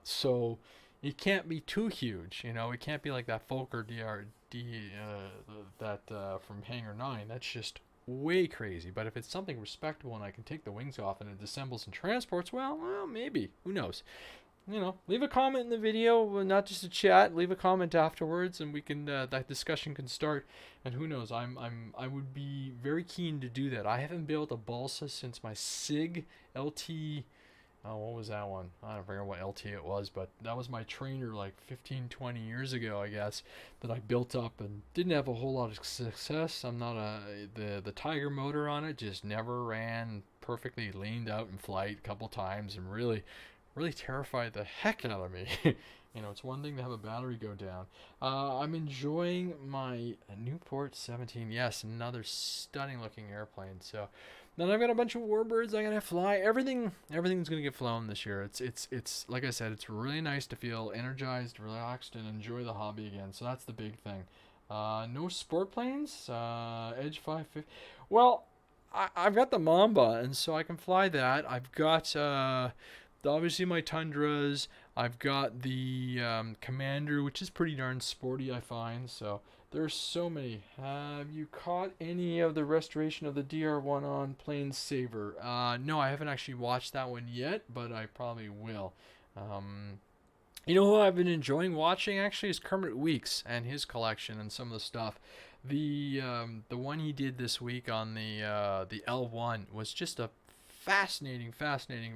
so it can't be too huge. It can't be like that Volker DRD from Hangar 9. That's just way crazy. But if it's something respectable and I can take the wings off and it disassembles and transports, well, maybe. Who knows? Leave a comment in the video, not just a chat. Leave a comment afterwards, and we can that discussion can start. And who knows? I would be very keen to do that. I haven't built a balsa since my SIG LT. Oh, what was that one? I don't remember what LT it was, but that was my trainer like 15-20 years ago, I guess, that I built up and didn't have a whole lot of success. I'm not the Tiger motor on it just never ran perfectly, leaned out in flight a couple times and really terrified the heck out of me. It's one thing to have a battery go down. I'm enjoying my Newport 17. Yes, another stunning looking airplane. So then I've got a bunch of warbirds I gotta fly. Everything's gonna get flown this year. It's like I said, it's really nice to feel energized, relaxed, and enjoy the hobby again. So that's the big thing. No sport planes. Edge 550. Well, I've got the Mamba, and so I can fly that. I've got obviously my Tundras. I've got the Commander, which is pretty darn sporty, I find. So there's so many. Have you caught any of the restoration of the DR1 on Plane Saver? No, I haven't actually watched that one yet, but I probably will. Who I've been enjoying watching actually is Kermit Weeks and his collection and some of the stuff. The one he did this week on the L1 was just a fascinating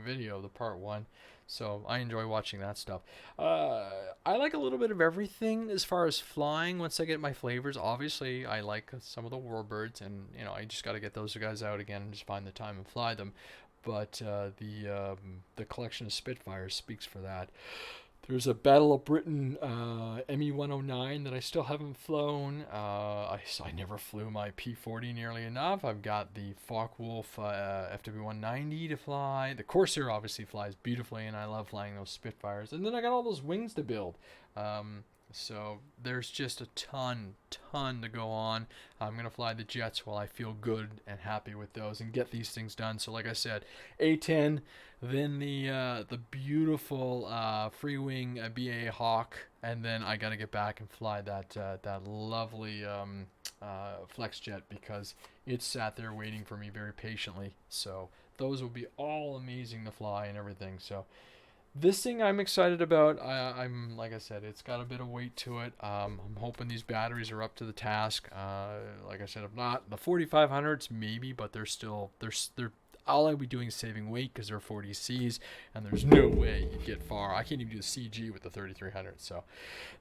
video, the part 1. So I enjoy watching that stuff. I like a little bit of everything as far as flying once I get my flavors. Obviously, I like some of the warbirds, and I just got to get those guys out again and just find the time and fly them. But the collection of Spitfires speaks for that. There's a Battle of Britain ME-109 that I still haven't flown. I never flew my P-40 nearly enough. I've got the Focke-Wulf FW-190 to fly. The Corsair obviously flies beautifully, and I love flying those Spitfires. And then I got all those wings to build. So there's just a ton to go on. I'm going to fly the jets while I feel good and happy with those and get these things done. So like I said, A-10, then the beautiful free wing BA Hawk, and then I got to get back and fly that lovely flex jet because it's sat there waiting for me very patiently. So those will be all amazing to fly and everything. So this thing I'm excited about. I'm like I said, it's got a bit of weight to it. I'm hoping these batteries are up to the task. Like I said, if not, the 4500s maybe, but they're all I'll be doing is saving weight because they're 40Cs, and there's no way you'd get far. I can't even do a CG with the 3300. So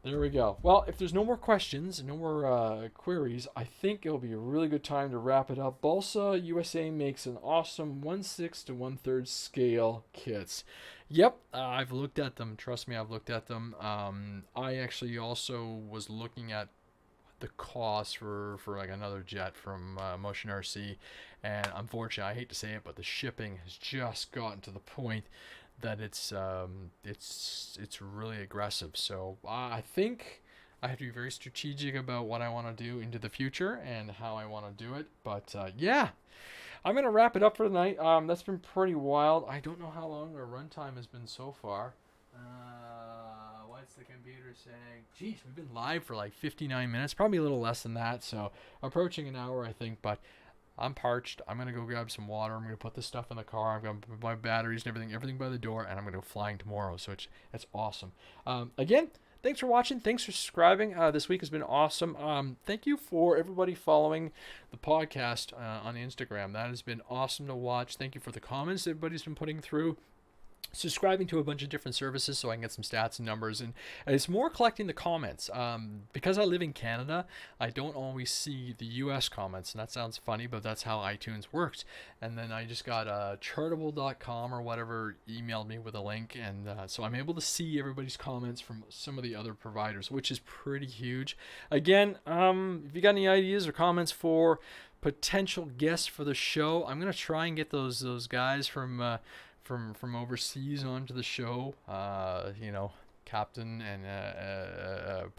there we go. Well, if there's no more questions, no more queries, I think it'll be a really good time to wrap it up. Balsa USA makes an awesome 1/6 to 1/3 scale kits. Yep, I've looked at them. Trust me, I've looked at them. I actually also was looking at the cost for like another jet from Motion RC, and unfortunately, I hate to say it, but the shipping has just gotten to the point that it's really aggressive. So I think I have to be very strategic about what I want to do into the future and how I want to do it. But yeah, I'm gonna wrap it up for tonight. That's been pretty wild. I don't know how long our runtime has been so far. What's the computer saying? Jeez, we've been live for like 59 minutes, probably a little less than that. So approaching an hour, I think. But I'm parched. I'm gonna go grab some water. I'm gonna put this stuff in the car. I'm gonna put my batteries and everything by the door, and I'm gonna go flying tomorrow. So it's awesome. Again, thanks for watching. Thanks for subscribing. This week has been awesome. Thank you for everybody following the podcast on Instagram. That has been awesome to watch. Thank you for the comments everybody's been putting through. Subscribing to a bunch of different services so I can get some stats and numbers, and it's more collecting the comments. Because I live in Canada, I don't always see the US comments, and that sounds funny, but that's how iTunes works. And then I just got chartable.com or whatever emailed me with a link, and so I'm able to see everybody's comments from some of the other providers, which is pretty huge. Again, if you got any ideas or comments for potential guests for the show. I'm gonna try and get those guys from overseas onto the show. Captain and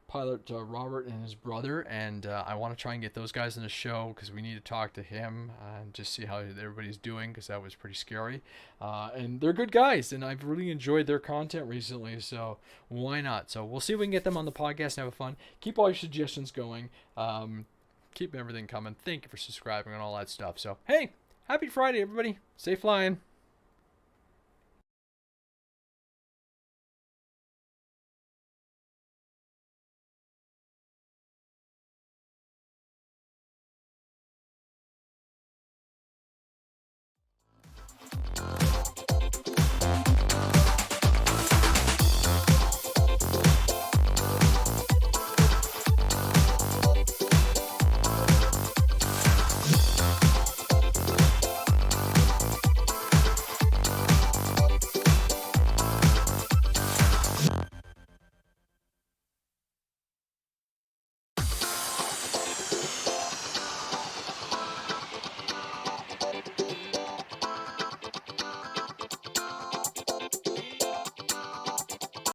pilot Robert and his brother, and I want to try and get those guys in the show because we need to talk to him and just see how everybody's doing, because that was pretty scary. And they're good guys, and I've really enjoyed their content recently, so why not? So we'll see if we can get them on the podcast and have fun. Keep all your suggestions going. Keep everything coming. Thank you for subscribing and all that stuff. So, hey, happy Friday, everybody. Stay flying.